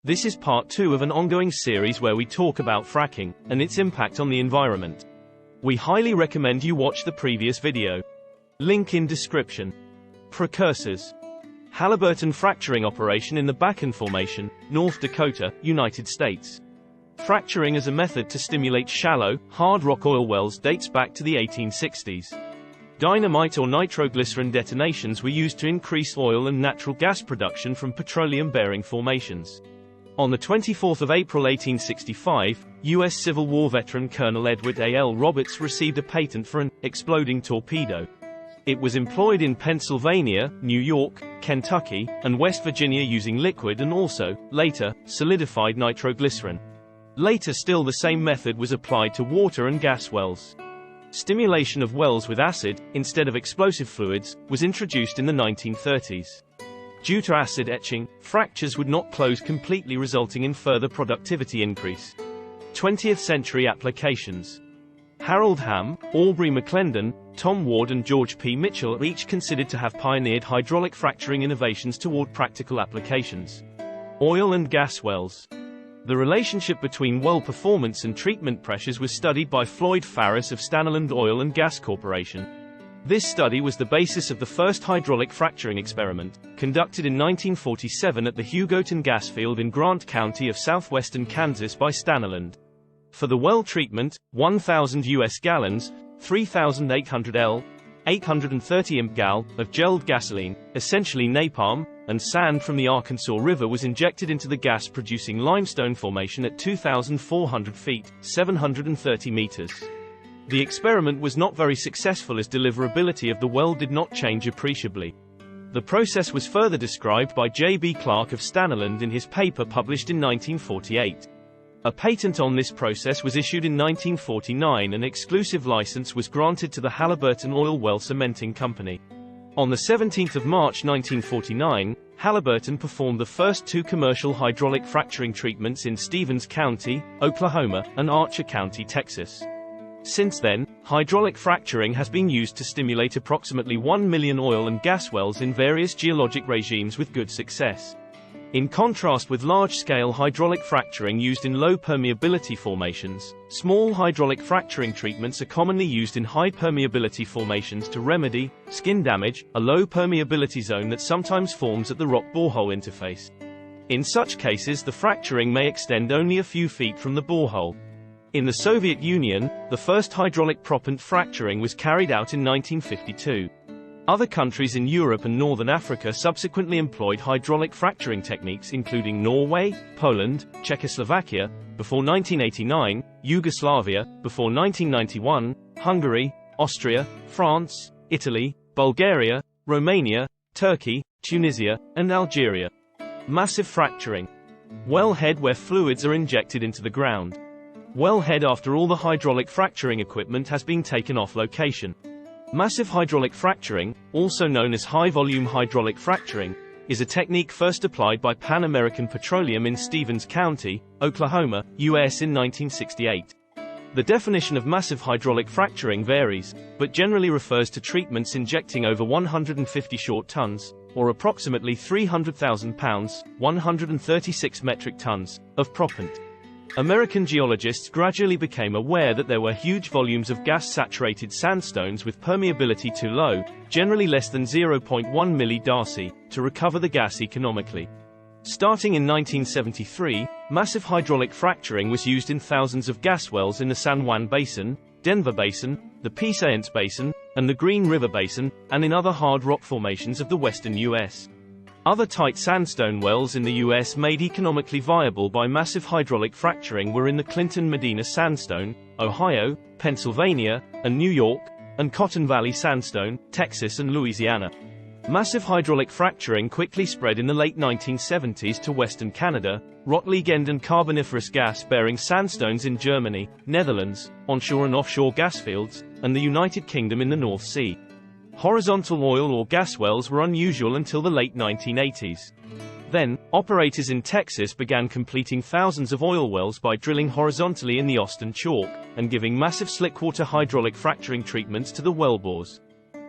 This is part 2 of an ongoing series where we talk about fracking and its impact on the environment. We highly recommend you watch the previous video. Link in description. Precursors. Halliburton fracturing operation in the Bakken Formation, North Dakota, United States. Fracturing as a method to stimulate shallow, hard rock oil wells dates back to the 1860s. Dynamite or nitroglycerin detonations were used to increase oil and natural gas production from petroleum-bearing formations. On the 24th of April 1865, U.S. Civil War veteran Colonel Edward A. L. Roberts received a patent for an exploding torpedo. It was employed in Pennsylvania, New York, Kentucky, and West Virginia using liquid and also, later, solidified nitroglycerin. Later still the same method was applied to water and gas wells. Stimulation of wells with acid, instead of explosive fluids, was introduced in the 1930s. Due to acid etching, fractures would not close completely, resulting in further productivity increase. 20th century applications. Harold Hamm, Aubrey McClendon, Tom Ward and George P. Mitchell are each considered to have pioneered hydraulic fracturing innovations toward practical applications. Oil and gas wells. The relationship between well performance and treatment pressures was studied by Floyd Farris of Staniland Oil and Gas Corporation. This study was the basis of the first hydraulic fracturing experiment, conducted in 1947 at the Hugoton gas field in Grant County of southwestern Kansas by Staniland. For the well treatment, 1,000 U.S. gallons, 3,800 L, 830 imp-gal, of gelled gasoline, essentially napalm, and sand from the Arkansas River was injected into the gas-producing limestone formation at 2,400 feet, 730 meters. The experiment was not very successful as deliverability of the well did not change appreciably. The process was further described by J.B. Clark of Staniland in his paper published in 1948. A patent on this process was issued in 1949 and an exclusive license was granted to the Halliburton Oil Well Cementing Company. On 17 March 1949, Halliburton performed the first 2 commercial hydraulic fracturing treatments in Stevens County, Oklahoma, and Archer County, Texas. Since then, hydraulic fracturing has been used to stimulate approximately 1 million oil and gas wells in various geologic regimes with good success. In contrast with large-scale hydraulic fracturing used in low-permeability formations, small hydraulic fracturing treatments are commonly used in high-permeability formations to remedy skin damage, a low-permeability zone that sometimes forms at the rock borehole interface. In such cases, the fracturing may extend only a few feet from the borehole. In the Soviet Union, the first hydraulic proppant fracturing was carried out in 1952. Other countries in Europe and Northern Africa subsequently employed hydraulic fracturing techniques including Norway, Poland, Czechoslovakia, before 1989, Yugoslavia, before 1991, Hungary, Austria, France, Italy, Bulgaria, Romania, Turkey, Tunisia, and Algeria. Massive fracturing. Wellhead where fluids are injected into the ground. Wellhead after all the hydraulic fracturing equipment has been taken off location. Massive hydraulic fracturing, also known as high-volume hydraulic fracturing, is a technique first applied by Pan American Petroleum in Stevens County, Oklahoma, U.S. in 1968. The definition of massive hydraulic fracturing varies, but generally refers to treatments injecting over 150 short tons, or approximately 300,000 pounds, 136 metric tons, of proppant. American geologists gradually became aware that there were huge volumes of gas-saturated sandstones with permeability too low, generally less than 0.1 mD, to recover the gas economically. Starting in 1973, massive hydraulic fracturing was used in thousands of gas wells in the San Juan Basin, Denver Basin, the Pissarros Basin, and the Green River Basin, and in other hard rock formations of the western U.S. Other tight sandstone wells in the U.S. made economically viable by massive hydraulic fracturing were in the Clinton-Medina Sandstone, Ohio, Pennsylvania, and New York, and Cotton Valley Sandstone, Texas and Louisiana. Massive hydraulic fracturing quickly spread in the late 1970s to western Canada, Rotliegend and Carboniferous gas-bearing sandstones in Germany, Netherlands, onshore and offshore gas fields, and the United Kingdom in the North Sea. Horizontal oil or gas wells were unusual until the late 1980s. Then, operators in Texas began completing thousands of oil wells by drilling horizontally in the Austin Chalk, and giving massive slickwater hydraulic fracturing treatments to the wellbores.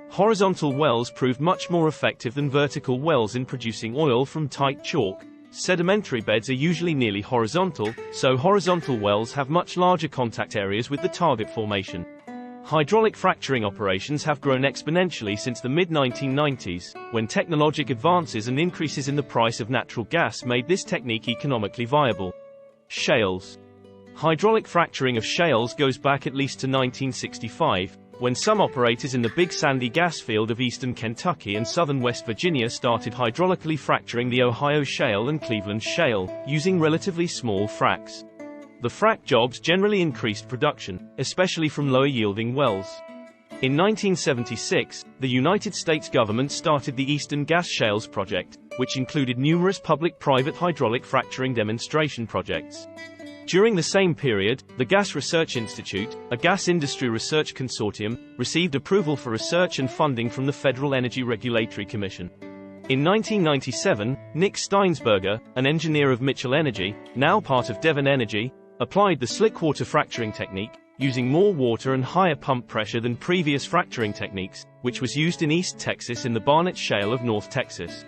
Horizontal wells proved much more effective than vertical wells in producing oil from tight chalk, Sedimentary beds are usually nearly horizontal, so horizontal wells have much larger contact areas with the target formation. Hydraulic fracturing operations have grown exponentially since the mid-1990s, when technological advances and increases in the price of natural gas made this technique economically viable. Shales. Hydraulic fracturing of shales goes back at least to 1965, when some operators in the Big Sandy gas field of eastern Kentucky and southern West Virginia started hydraulically fracturing the Ohio Shale and Cleveland Shale, using relatively small fracs. The frac jobs generally increased production, especially from lower-yielding wells. In 1976, the United States government started the Eastern Gas Shales Project, which included numerous public-private hydraulic fracturing demonstration projects. During the same period, the Gas Research Institute, a gas industry research consortium, received approval for research and funding from the Federal Energy Regulatory Commission. In 1997, Nick Steinsberger, an engineer of Mitchell Energy, now part of Devon Energy, applied the slickwater fracturing technique, using more water and higher pump pressure than previous fracturing techniques, which was used in East Texas in the Barnett Shale of North Texas.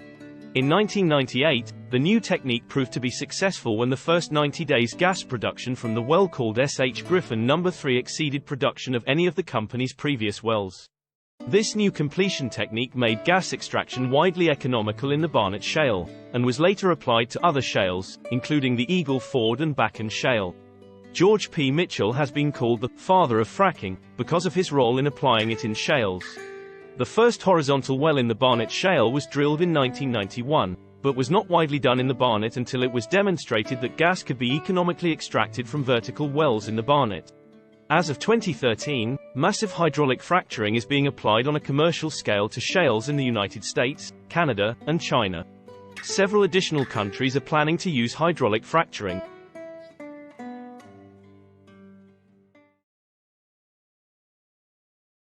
In 1998, the new technique proved to be successful when the first 90 days gas production from the well called S.H. Griffin No. 3 exceeded production of any of the company's previous wells. This new completion technique made gas extraction widely economical in the Barnett Shale, and was later applied to other shales, including the Eagle Ford and Bakken Shale. George P. Mitchell has been called the father of fracking, because of his role in applying it in shales. The first horizontal well in the Barnett Shale was drilled in 1991, but was not widely done in the Barnett until it was demonstrated that gas could be economically extracted from vertical wells in the Barnett. As of 2013, massive hydraulic fracturing is being applied on a commercial scale to shales in the United States, Canada, and China. Several additional countries are planning to use hydraulic fracturing,